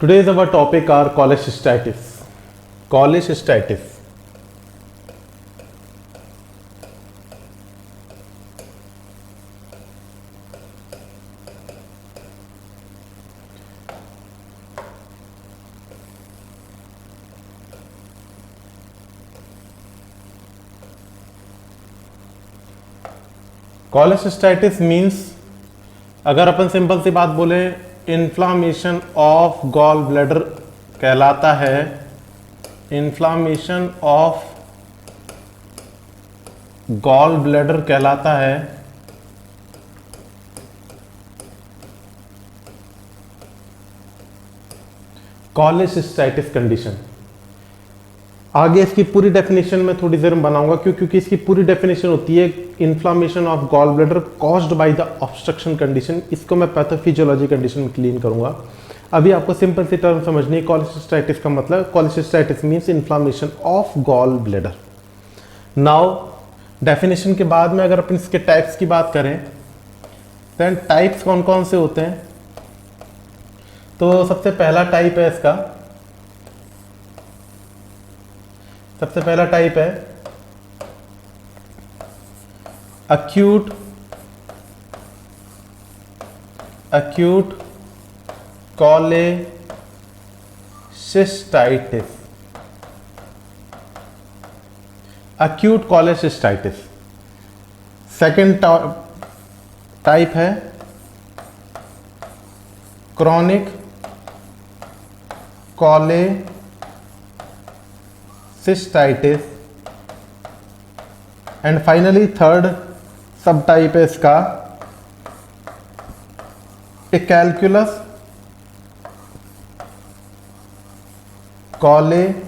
Today's our topic are cholecystitis. Cholecystitis. Cholecystitis means, अगर अपन simple सी बात बोले, इन्फ्लामेशन ऑफ गॉल ब्लैडर कहलाता है। इन्फ्लामेशन ऑफ गॉल ब्लैडर कहलाता है कॉलेसिस्टाइटिस कंडीशन। आगे इसकी पूरी डेफिनेशन में थोड़ी देर में बनाऊंगा, क्योंकि इसकी पूरी डेफिनेशन होती है inflammation of gall bladder caused by the obstruction condition. इसको मैं पैथोफिजियोलॉजी कंडीशन में क्लीन करूंगा। अभी आपको सिंपल सी टर्म समझनी है। कॉलेसिस्टाइटिस का मतलब, cholecystitis means inflammation of gall bladder. Now definition के बाद में अगर अपन इसके टाइप्स की बात करें, देन टाइप्स कौन कौन से होते हैं। तो सबसे पहला टाइप है इसका, सबसे पहला टाइप है acute cholecystitis। acute cholecystitis। Second type है chronic cholecystitis। And finally third सब टाइप है इसका कैलकुलस कॉलेसिस्टाइटिस।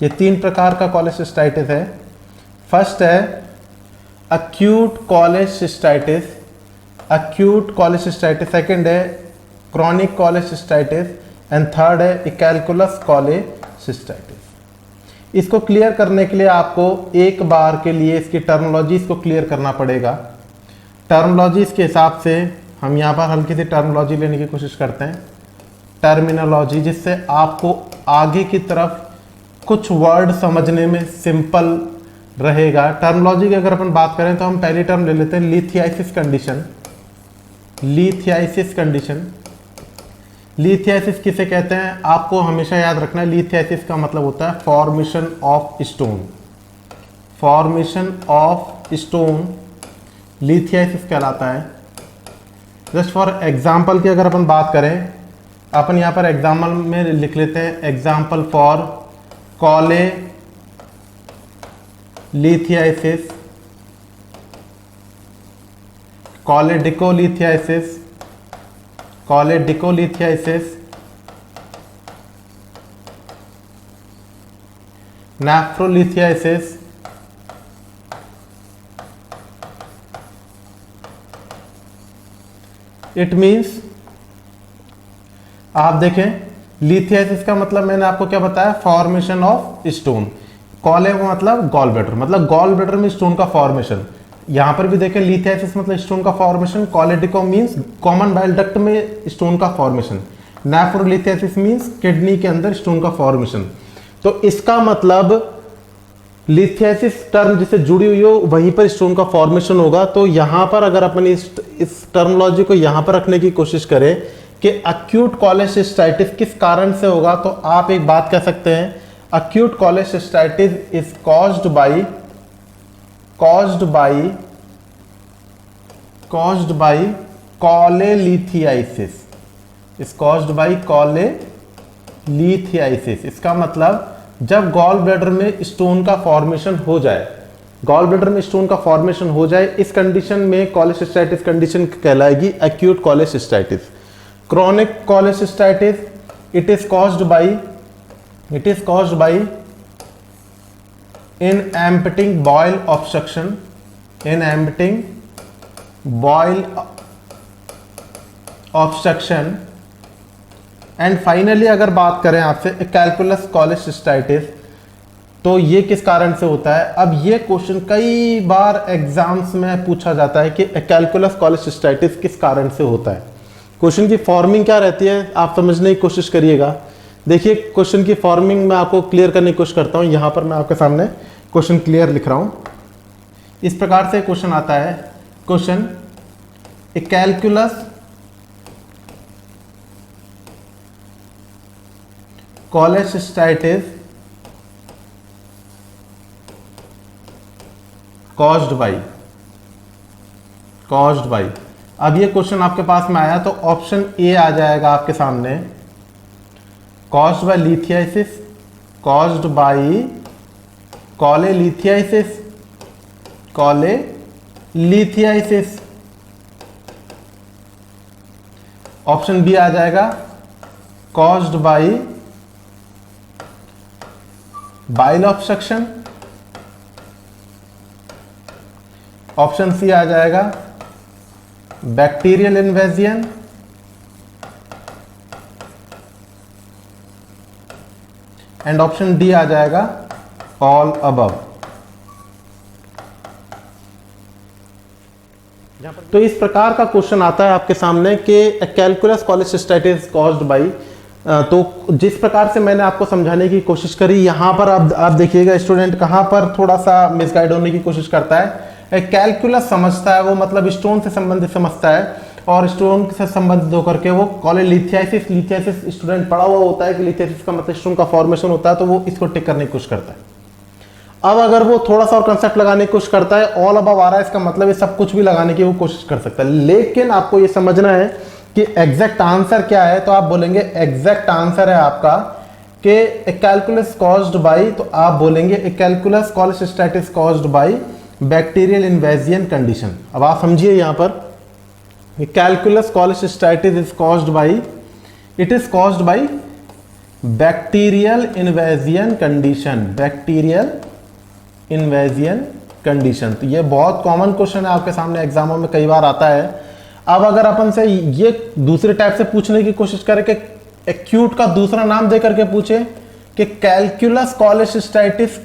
ये तीन प्रकार का कॉलेसिस्टाइटिस है। फर्स्ट है अक्यूट कॉलेसिस्टाइटिस, अक्यूट कॉलेसिस्टाइटिस। सेकंड है क्रॉनिक कॉलेसिस्टाइटिस एंड थर्ड है कैलकुलस कॉलेसिस्टाइटिस। इसको क्लियर करने के लिए आपको एक बार के लिए इसकी टर्मिनोलॉजी को क्लियर करना पड़ेगा। टर्मिनोलॉजी के हिसाब से हम यहाँ पर हल्की सी टर्मिनोलॉजी लेने की कोशिश करते हैं। टर्मिनोलॉजी जिससे आपको आगे की तरफ कुछ वर्ड समझने में सिंपल रहेगा। टर्मिनोलॉजी की अगर अपन बात करें तो हम पहली टर्म ले लेते हैं lithiasis condition. Lithiasis condition, lithiasis किसे कहते हैं आपको हमेशा याद रखना है। लिथियासिस का मतलब होता है formation of stone, formation of stone lithiasis कहलाता है। जस्ट फॉर एग्जांपल की अगर अपन बात करें, अपन यहाँ पर एग्जाम्पल में लिख लेते हैं example for cholelithiasis, choledocholithiasis, choledocholithiasis, nephrolithiasis, it means आप देखें लिथियासिस का मतलब मैंने आपको क्या बताया, फॉर्मेशन ऑफ स्टोन। कॉले मतलब गॉल ब्लैडर, मतलब गॉल ब्लैडर में स्टोन का फॉर्मेशन। यहां पर भी देखें लिथियासिस मतलब स्टोन का formation. Choledocho means common bile duct में स्टोन का फॉर्मेशन। नेफ्रोलिथियासिस मींस किडनी के अंदर स्टोन का फॉर्मेशन। तो इसका मतलब लिथियासिस टर्म जिससे जुड़ी हुई हो वहीं पर स्टोन का फॉर्मेशन होगा। तो यहां पर अगर अपन इस टर्मिनोलॉजी को यहां पर रखने की कोशिश करें कि अक्यूट कॉलेसिस्टाइटिस किस कारण से होगा, तो आप एक बात कह सकते हैं acute cholecystitis is caused by cholelithiasis, is caused by cholelithiasis. इसका मतलब जब गॉल ब्लैडर में स्टोन का फॉर्मेशन हो जाए, गॉल ब्लैडर में स्टोन का फॉर्मेशन हो जाए, इस कंडीशन में कॉलेसिस्टाइटिस कंडीशन कहलाएगी acute cholecystitis. Chronic cholecystitis it is caused by inhibiting bowel obstruction, inhibiting bowel obstruction। And finally अगर बात करें आपसे कैलकुलस कॉलेसिस्टाइटिस, तो ये किस कारण से होता है? अब ये क्वेश्चन कई बार एग्जाम्स में पूछा जाता है कि कैलकुलस कोलेसिस्टाइटिस किस कारण से होता है। क्वेश्चन की फॉर्मिंग क्या रहती है आप समझने की कोशिश करिएगा। देखिए क्वेश्चन की फॉर्मिंग मैं आपको क्लियर करने की कोशिश करता हूँ। यहाँ पर मैं आपके सामने क्वेश्चन क्लियर लिख रहा हूँ। इस प्रकार से क्वेश्चन आता है, question A calculous cholecystitis caused by। अब ये क्वेश्चन आपके पास में आया तो ऑप्शन ए आ जाएगा आपके सामने, caused by lithiasis, caused by cholelithiasis, cholelithiasis। Option B आ जाएगा caused by bile obstruction। Option C आ जाएगा bacterial invasion. And option D आ जाएगा ऑल अबव। तो इस प्रकार का क्वेश्चन आता है आपके सामने कि कैलकुलस कोलेसिस्टाइटिस कॉज्ड बाय। तो जिस प्रकार से मैंने आपको समझाने की कोशिश करी, यहां पर आप देखिएगा स्टूडेंट कहां पर थोड़ा सा मिसगाइड होने की कोशिश करता है। कैलकुलस समझता है वो मतलब स्टोन से संबंधित समझता है, और स्टोन से संबंधित होकर के वो कोलेलिथियासिस, लिथियासिस स्टूडेंट पढ़ा हुआ होता है कि लिथियासिस का मतलब स्टोन का फॉर्मेशन होता है, तो वो इसको टिक करने की कोशिश करता है। अब अगर वो थोड़ा सा और कंसेप्ट लगाने की कोशिश करता है, ऑल अबव आ रहा है, इसका मतलब ये सब कुछ भी लगाने की वो कोशिश कर सकता है। लेकिन आपको ये समझना है कि एग्जैक्ट आंसर क्या है। तो आप बोलेंगे एग्जैक्ट आंसर है आपका कि कैलकुलस कॉज्ड बाय, तो आप बोलेंगे calculous cholecystitis caused by bacterial invasion condition. अब आप समझिए यहां पर calculous cholecystitis is caused by, it is caused by bacterial invasion condition, bacterial invasion condition. तो ये बहुत कॉमन क्वेश्चन है आपके सामने एग्जामों में कई बार आता है। अब अगर अपन से ये दूसरे टाइप से पूछने की कोशिश करें कि एक्यूट का दूसरा नाम दे करके पूछे कि calculus cholecystitis,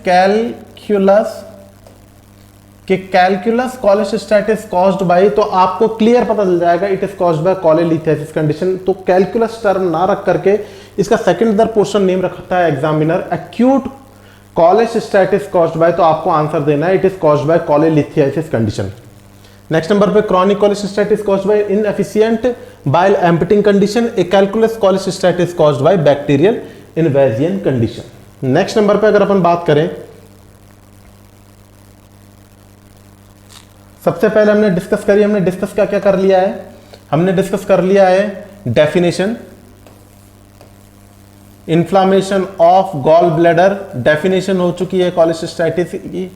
calculus cholecystitis caused by, तो आपको क्लियर पता चल जाएगा it is caused by cholelithiasis condition. तो कैलकुलस टर्म ना रख करके इसका सेकंड इधर पोर्शन नेम रखता है examiner acute cholecystitis caused by, तो आपको आंसर देना है it is caused by cholelithiasis condition. Next number पे chronic cholecystitis caused by inefficient bile emptying condition, a calculous cholecystitis caused by bacterial invasion condition. Next number पे अगर अपन बात करें, सबसे पहले हमने डिस्कस क्या क्या कर लिया है? हमने डिस्कस कर लिया है definition, inflammation of gall bladder, definition हो चुकी है कोलेसिस्टाइटिस की।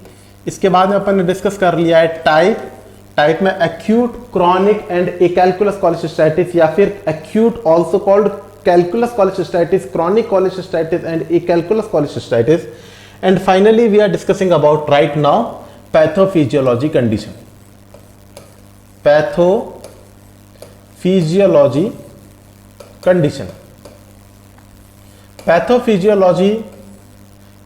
इसके बाद में अपन ने डिस्कस कर लिया है टाइप में acute, chronic and acalculous cholecystitis, या फिर acute also called calculous cholecystitis, chronic cholecystitis and acalculous cholecystitis. And finally we are discussing about right now pathophysiology condition, pathophysiology condition. Pathophysiology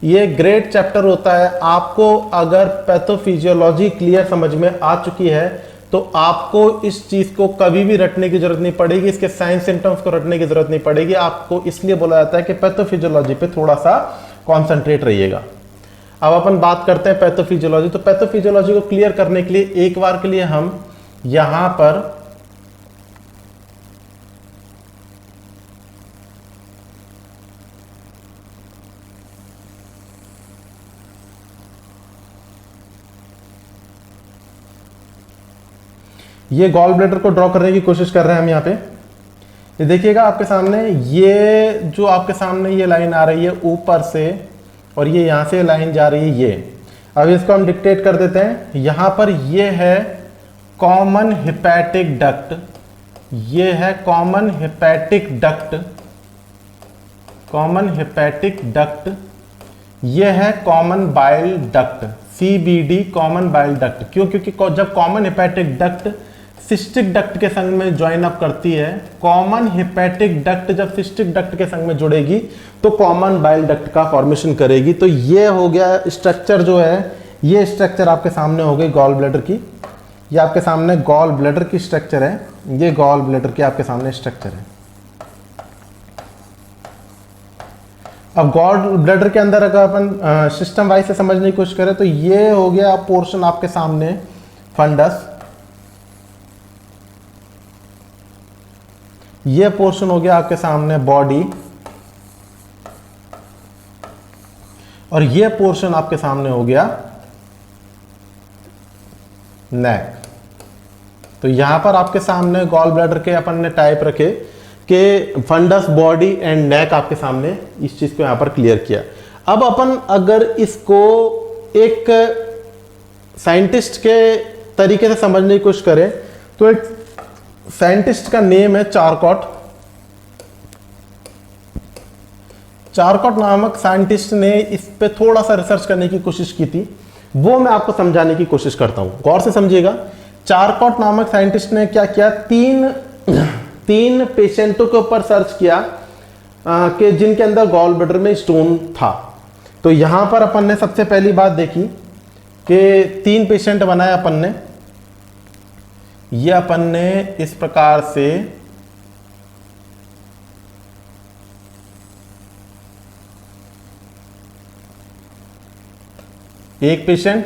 ये ग्रेट चैप्टर होता है। आपको अगर pathophysiology clear समझ में आ चुकी है तो आपको इस चीज को कभी भी रटने की जरूरत नहीं पड़ेगी, इसके साइन सिम्टम्स को रटने की जरूरत नहीं पड़ेगी। आपको इसलिए बोला जाता है कि पैथोफिजियोलॉजी पे थोड़ा सा कॉन्सेंट्रेट रहिएगा। अब अपन बात करते हैं पैथोफिजियोलॉजी। तो पैथोफिजियोलॉजी को क्लियर करने के लिए एक बार के लिए हम यहां पर ये गॉल ब्लैडर को ड्रॉ करने की कोशिश कर रहे हैं हम यहाँ पे। ये देखिएगा आपके सामने, ये जो आपके सामने ये लाइन आ रही है ऊपर से और ये यहाँ से लाइन जा रही है ये। अब इसको हम डिक्टेट कर देते हैं। यहाँ पर ये है कॉमन हेपेटिक डक्ट, ये है common hepatic duct, common hepatic duct, ये है common bile duct, CBD common bile duct. क्यों? क्योंकि जब common hepatic duct cystic duct के संग में ज्वाइन अप करती है। कॉमन हेपेटिक डक्ट जब सिस्टिक डक्ट के संग में जुड़ेगी तो कॉमन बाइल डक्ट का फॉर्मेशन करेगी। तो ये हो गया स्ट्रक्चर जो है, ये स्ट्रक्चर आपके सामने हो गई गॉल ब्लैडर की। ये आपके सामने गॉल ब्लैडर की स्ट्रक्चर है, ये गॉल ब्लैडर की आपके सामने स्ट्रक्चर है। अब गॉल ब्लैडर के अंदर अगर अपन सिस्टम वाइज से समझने की कोशिश करें तो ये हो गया पोर्शन आपके सामने फंडस, ये पोर्शन हो गया आपके सामने बॉडी, और ये पोर्शन आपके सामने हो गया नेक। तो यहां पर आपके सामने गॉल ब्लैडर के अपन ने टाइप रखे कि फंडस, बॉडी एंड नेक आपके सामने, इस चीज को यहां पर क्लियर किया। अब अपन अगर इसको एक साइंटिस्ट के तरीके से समझने की कोशिश करें तो एक साइंटिस्ट का नेम है चारकॉट। चारकॉट नामक साइंटिस्ट ने इस पे थोड़ा सा रिसर्च करने की कोशिश की थी, वो मैं आपको समझाने की कोशिश करता हूं, गौर से समझिएगा। चारकॉट नामक साइंटिस्ट ने क्या किया, तीन पेशेंटों के ऊपर सर्च किया कि जिनके अंदर गॉल ब्लैडर में स्टोन था। तो यहां पर अपन ने सबसे पहली बात देखी कि 3 पेशेंट बनाए अपन ने। ये अपन ने इस प्रकार से एक पेशेंट,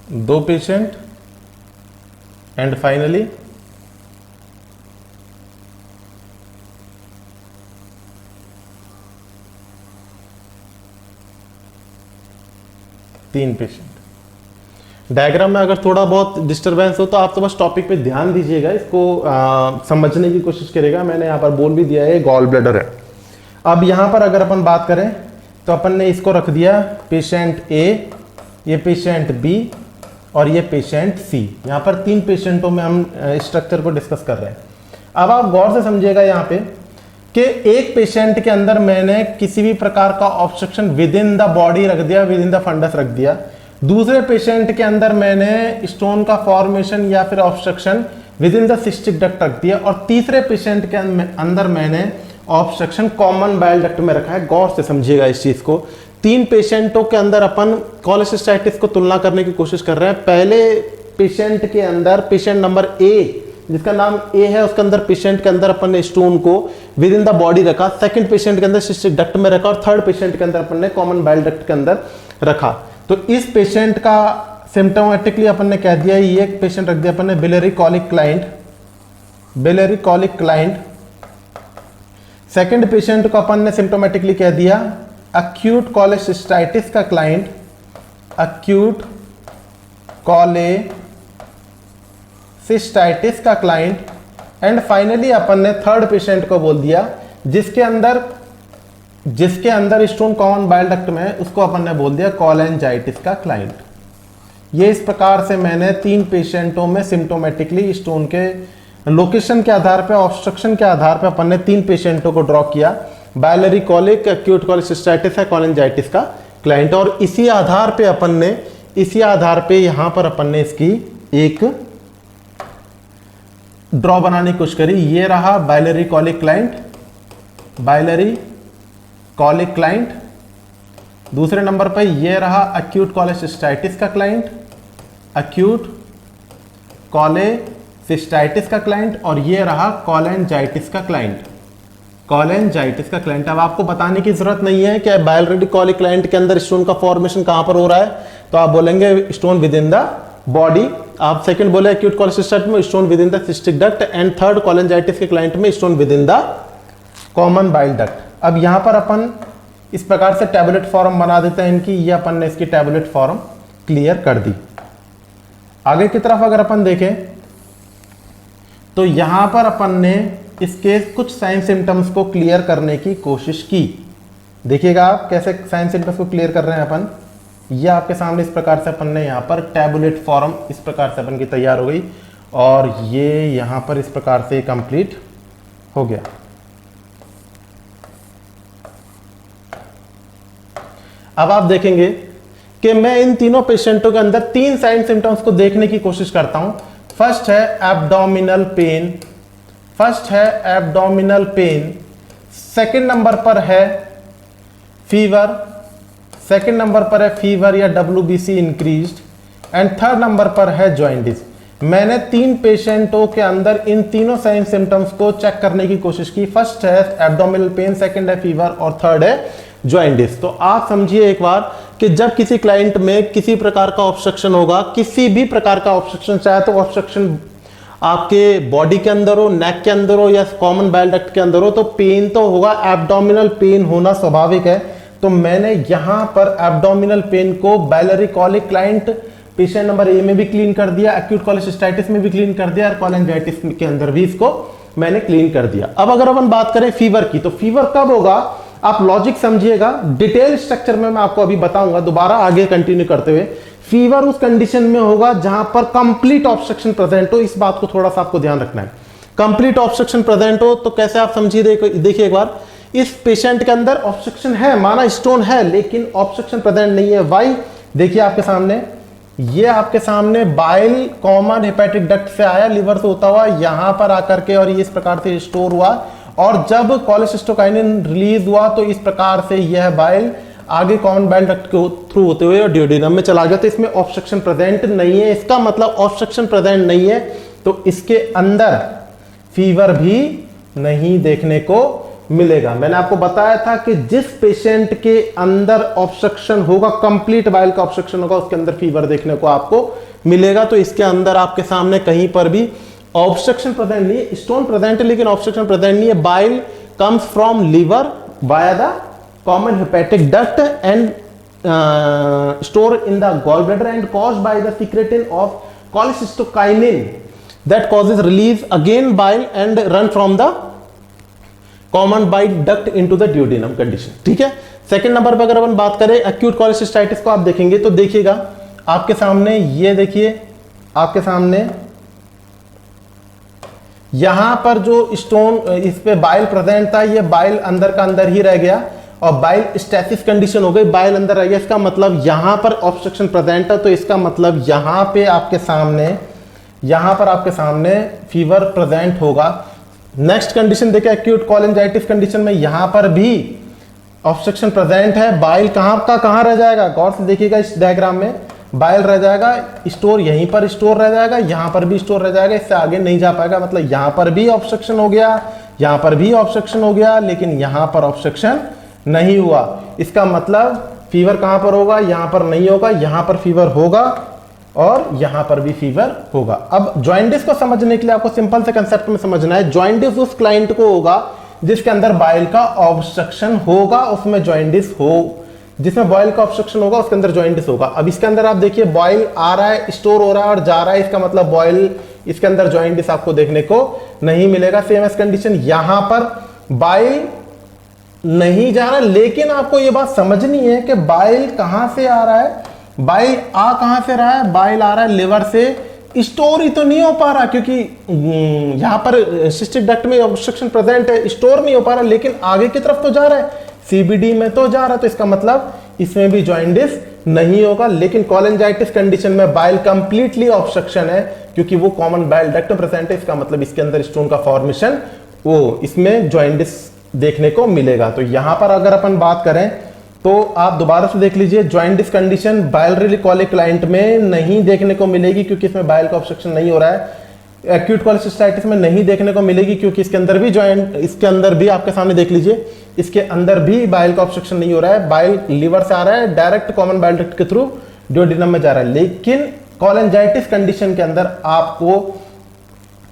दो पेशेंट एंड फाइनली तीन पेशेंट। डायग्राम में अगर थोड़ा बहुत डिस्टरबेंस हो तो आप तो बस टॉपिक पे ध्यान दीजिएगा, इसको समझने की कोशिश करेगा। मैंने यहाँ पर बोल भी दिया है गॉल ब्लैडर है। अब यहाँ पर अगर अपन बात करें तो अपन ने इसको रख दिया पेशेंट ए, ये पेशेंट बी और ये पेशेंट सी। यहाँ पर 3 पेशेंटों में हम स्ट्रक्चर को डिस्कस कर रहे हैं। अब आप गौर से समझिएगा यहाँ पे कि एक पेशेंट के अंदर मैंने किसी भी प्रकार का obstruction with in the body रख दिया, विद इन द फंडस रख दिया। दूसरे पेशेंट के अंदर मैंने स्टोन का फॉर्मेशन या फिर obstruction with in the cystic duct रख दिया, और तीसरे पेशेंट के अंदर मैंने ऑब्स्ट्रक्शन कॉमन बाइल डक्ट में रखा है। गौर से समझिएगा इस चीज को। 3 पेशेंटों के अंदर अपन कोलेसिस्टाइटिस को तुलना करने की कोशिश कर रहे हैं। पहले पेशेंट के अंदर, पेशेंट नंबर ए जिसका नाम ए है, उसके अंदर पेशेंट के अंदर अपन ने स्टोन को विद इन द बॉडी रखा, सेकंड पेशेंट के अंदर सिस्टिक डक्ट में रखा, और थर्ड पेशेंट के अंदर अपन ने कॉमन बाइल डक्ट के अंदर रखा। तो इस पेशेंट का सिम्टोमेटिकली अपन ने कह दिया, ये एक पेशेंट रख दिया अपन ने biliary colic client, biliary colic client. Second patient को अपन ने सिम्टोमेटिकली कह दिया अक्यूट कोलेसिस्टाइटिस का क्लाइंट, अक्यूट कोलेसिस्टाइटिस का क्लाइंट। एंड फाइनली अपन ने थर्ड पेशेंट को बोल दिया जिसके अंदर स्टोन कॉमन बाइल डक्ट में है, उसको अपन ने बोल दिया कोलेंजाइटिस का क्लाइंट। ये इस प्रकार से मैंने 3 पेशेंटों में सिम्टोमेटिकली स्टोन के लोकेशन के आधार पर, ऑब्स्ट्रक्शन के आधार पर अपन ने 3 पेशेंटों को ड्रॉ किया। बाइलरी कॉलिक, एक्यूट कोलेसिस्टाइटिस है, कोलेंजाइटिस का क्लाइंट। और इसी आधार पे यहां पर अपन ने इसकी एक ड्रॉ बनाने की कोशिश करी। ये रहा biliary colic client, biliary colic client. दूसरे नंबर पर ये रहा एक्यूट कोलेसिस्टाइटिस का क्लाइंट, एक्यूट कोलेसिस्टाइटिस का क्लाइंट। और ये रहा कोलेंजाइटिस का क्लाइंट, कोलेंजाइटिस का क्लाइंट। अब आपको बताने की जरूरत नहीं है कि बाइलरी कॉलिक क्लाइंट के अंदर स्टोन का फॉर्मेशन कहां पर हो रहा है, तो आप बोलेंगे stone within the body. आप सेकंड बोले एक्यूट कोलेसिस्टाइटिस में stone within the cystic duct, and third cholangitis के क्लाइंट में stone within the common bile duct. अब यहां पर अपन इस प्रकार से टैबलेट फॉर्म बना देते हैं इनकी, ये अपन ने इसकी टैबलेट फॉर्म क्लियर कर दी। आगे की तरफ अगर अपन देखें तो यहां पर अपन ने इसके कुछ साइन सिम्टम्स को क्लियर करने की कोशिश की। देखिएगा आप कैसे साइन सिम्टम्स को क्लियर कर रहे हैं अपन। ये आपके सामने इस प्रकार से अपन ने यहाँ पर टैबुलेट फॉर्म इस प्रकार से अपन की तैयार हो गई, और ये यहाँ पर इस प्रकार से कंप्लीट हो गया। अब आप देखेंगे कि मैं इन तीनों पेशेंटों के अंदर 3 साइन सिम्टम्स को देखने की कोशिश करता हूं। फर्स्ट है एब्डोमिनल पेन, फर्स्ट है एब्डोमिनल पेन, सेकंड नंबर पर है फीवर, सेकंड नंबर पर है फीवर या WBC increased and third number पर है जॉइंटिस। मैंने 3 पेशेंटों के अंदर इन तीनों साइन सिम्टम्स को चेक करने की कोशिश की। फर्स्ट है एब्डोमिनल पेन, सेकंड है फीवर और थर्ड है जॉइंटिस। तो आप समझिए एक बार कि जब किसी क्लाइंट में किसी प्रकार का ऑब्स्ट्रक्शन होगा, किसी भी प्रकार का ऑब्स्ट्रक्शन, चाहे तो ऑब्स्ट्रक्शन आपके बॉडी के अंदर हो, नेक के अंदर हो या कॉमन बाइल डक्ट के अंदर हो, तो पेन तो होगा, एब्डोमिनल पेन होना स्वाभाविक है। तो मैंने यहां पर एब्डोमिनल पेन को biliary colic client patient number A में भी क्लीन कर दिया, एक्यूट कोलेसिस्टाइटिस में भी क्लीन कर दिया और कोलेंजाइटिस के अंदर भी इसको मैंने क्लीन कर दिया। अब अगर अपन बात करें फीवर की, तो फीवर कब होगा, आप लॉजिक समझिएगा, डिटेल स्ट्रक्चर में मैं आपको अभी बताऊंगा, दोबारा आगे कंटिन्यू करते हुए। फीवर उस कंडीशन में होगा जहां पर कंप्लीट ऑब्स्ट्रक्शन प्रेजेंट हो। इस बात को थोड़ा सा आपको ध्यान रखना है। कंप्लीट ऑब्स्ट्रक्शन प्रेजेंट हो तो कैसे आप समझिए, देखिए एक बार, इस पेशेंट के अंदर ऑब्स्ट्रक्शन है, माना स्टोन है, लेकिन ऑब्स्ट्रक्शन प्रेजेंट नहीं है। वाई? देखिए आपके सामने, ये आपके सामने बाइल कॉमन हेपेटिक डक्ट से आया, लिवर से होता हुआ यहां पर आकर के और ये इस प्रकार से स्टोर हुआ, और जब कोलेसिस्टोकाइनिन रिलीज हुआ तो इस प्रकार से यह बाइल आगे कॉमन बाइल डक्ट के थ्रू होते हुए और ड्यूडेनम में चला गया। तो इसमें ऑब्स्ट्रक्शन प्रेजेंट नहीं है। इसका मतलब ऑब्स्ट्रक्शन प्रेजेंट नहीं है तो इसके अंदर फीवर भी नहीं देखने को मिलेगा। मैंने आपको बताया था कि जिस पेशेंट के अंदर ऑब्स्ट्रक्शन होगा, कंप्लीट बाइल का ऑब्स्ट्रक्शन होगा, उसके अंदर फीवर देखने को आपको मिलेगा। तो इसके अंदर आपके सामने कहीं पर भी ऑब्स्ट्रक्शन प्रेजेंट नहीं है, स्टोन प्रेजेंट है लेकिन ऑब्स्ट्रक्शन प्रेजेंट नहीं है। Bile comes from liver via the common hepatic duct and store in the gall bladder and caused by the secretin of cholecystokinin that causes release again bile and run from the common bile duct into the duodenum condition. ठीक है। Second number पर अगर अपन बात करें acute cholecystitis को, आप देखेंगे तो देखिएगा आपके सामने, ये देखिए आपके सामने यहां पर जो स्टोन इस पे बाइल प्रेजेंट था, ये बाइल अंदर का अंदर ही रह गया और बाइल स्टैसिस कंडीशन हो गई, बाइल अंदर रह गया। इसका मतलब यहां पर ऑब्स्ट्रक्शन प्रेजेंट है, तो इसका मतलब यहां पे आपके सामने, यहां पर आपके सामने फीवर प्रेजेंट होगा। नेक्स्ट कंडीशन देखिए एक्यूट कोलेंजाइटिस कंडीशन में यहां पर भी ऑब्स्ट्रक्शन प्रेजेंट है। बाइल कहां का कहां रह जाएगा, गौर से देखिएगा इस डायग्राम में, बाइल रह जाएगा, स्टोर यहीं पर स्टोर रह जाएगा, यहां पर भी स्टोर रह जाएगा, इससे आगे नहीं जा पाएगा। मतलब यहां पर भी ऑब्स्ट्रक्शन हो गया, यहां पर भी ऑब्स्ट्रक्शन हो गया, लेकिन यहां पर ऑब्स्ट्रक्शन नहीं हुआ। इसका मतलब फीवर कहां पर होगा, यहां पर नहीं होगा, यहां पर फीवर होगा और यहां पर भी फीवर होगा। अब जॉइंटिस को समझने के लिए आपको सिंपल से कंसेप्ट में समझना है। जॉइंटिस उस क्लाइंट को होगा जिसके अंदर बाइल का ऑब्स्ट्रक्शन होगा, उसमें जॉइंटिस हो, जिसमें बॉइल का ऑब्स्ट्रक्शन होगा उसके अंदर जॉइंटिस होगा। अब इसके अंदर आप देखिए बॉइल आ रहा है, स्टोर हो रहा है और जा रहा है, इसका मतलब बॉइल, इसके अंदर जॉइंटिस आपको देखने को नहीं मिलेगा। सेम एज कंडीशन यहां पर बाइल नहीं जा रहा, लेकिन आपको यह बात समझनी है कि बाइल कहां से आ रहा है, बाइल आ कहां से रहा है, बाइल आ रहा है लिवर से, स्टोर ही तो नहीं हो पा रहा क्योंकि यहां पर सिस्टिक डक्ट में ऑब्स्ट्रक्शन प्रेजेंट है, स्टोर नहीं हो पा रहा, लेकिन आगे की तरफ तो जा रहा है, सीबीडी में तो जा रहा है, तो इसका मतलब इसमें भी जॉइंटिस नहीं होगा। लेकिन कोलेंजाइटिस कंडीशन में बाइल कंप्लीटली ऑब्स्ट्रक्शन है क्योंकि वो कॉमन बाइल डक्ट प्रेजेंट है, इसका मतलब इसके अंदर स्टोन का फॉर्मेशन, वो इसमें जॉइंटिस देखने को मिलेगा। तो यहां पर अगर अपन बात करें तो आप दोबारा से देख लीजिए, jaundice condition biliary colic client में नहीं देखने को मिलेगी क्योंकि इसमें बाइल का ऑब्स्ट्रक्शन नहीं हो रहा है। एक्यूट कोलेसिस्टाइटिस में नहीं देखने को मिलेगी क्योंकि इसके अंदर भी इसके अंदर भी आपके सामने देख लीजिए, इसके अंदर भी बाइल का ऑब्स्ट्रक्शन नहीं हो रहा है, बाइल लीवर से आ रहा है, डायरेक्ट कॉमन बाइल डक्ट के थ्रू ड्यूडेनम में जा रहा है। लेकिन कोलेंजाइटिस कंडीशन के अंदर आपको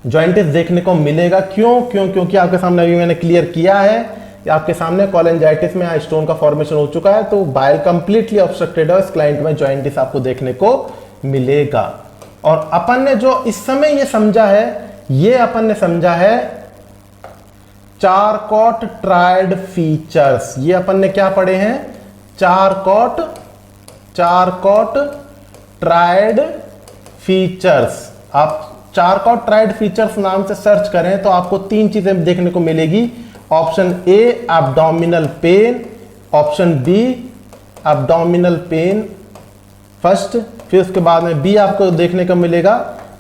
जॉइंटिस देखने को मिलेगा। क्योंकि आपके सामने अभी मैंने क्लियर किया है, आपके सामने कोलेंजाइटिस में स्टोन का फॉर्मेशन हो चुका है, तो बाइल कंप्लीटली ऑब्स्ट्रक्टेड है, इस क्लाइंट में जॉइंटिस आपको देखने को मिलेगा। और अपन ने जो इस समय ये समझा है, ये अपन ने समझा है चारकॉट ट्रायड फीचर्स। ये अपन ने क्या पढ़े हैं, चारकॉट ट्रायड फीचर्स। आप चारकॉट ट्रायड फीचर्स नाम से सर्च करें तो आपको 3 चीजें देखने को मिलेगी। Option A abdominal pain, option B abdominal pain first, फिर उसके बाद में बी आपको देखने को मिलेगा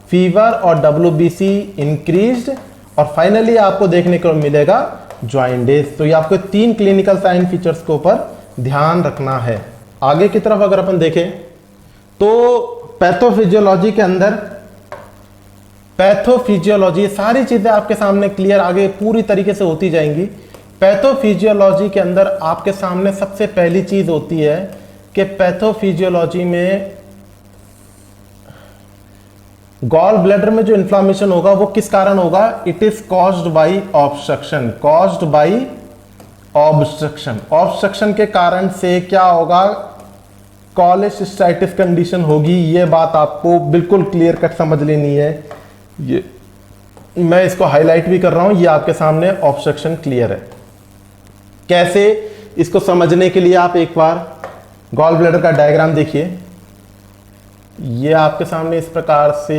फीवर और WBC इंक्रीज्ड, और फाइनली आपको देखने को मिलेगा जॉइंटिस। तो ये आपको 3 क्लिनिकल साइन फीचर्स के ऊपर ध्यान रखना है। आगे की तरफ अगर अपन देखें तो पैथोफिजियोलॉजी के अंदर, पैथोफिजियोलॉजी सारी चीजें आपके सामने क्लियर आगे पूरी तरीके से होती जाएंगी। पैथोफिजियोलॉजी के अंदर आपके सामने सबसे पहली चीज होती है कि पैथोफिजियोलॉजी में गॉल ब्लैडर में जो इन्फ्लामेशन होगा वो किस कारण होगा? It is caused bye obstruction, caused by obstruction. Obstruction के कारण से क्या होगा? कॉलेसिस्टाइटिस कंडीशन होगी। ये बात आपको बिल्कुल क्लियर कट समझ लेनी है। ये मैं इसको हाईलाइट भी कर रहा हूं, ये आपके सामने ऑब्स्ट्रक्शन क्लियर है। कैसे? इसको समझने के लिए आप एक बार गॉल ब्लैडर का डायग्राम देखिए। ये आपके सामने इस प्रकार से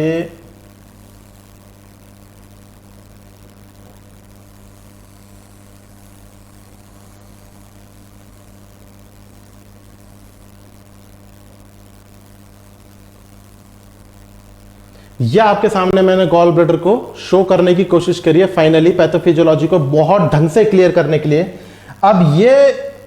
ये आपके सामने मैंने गॉल ब्लैडर को शो करने की कोशिश करी है फाइनली, पैथोफिजियोलॉजी को बहुत ढंग से क्लियर करने के लिए। अब ये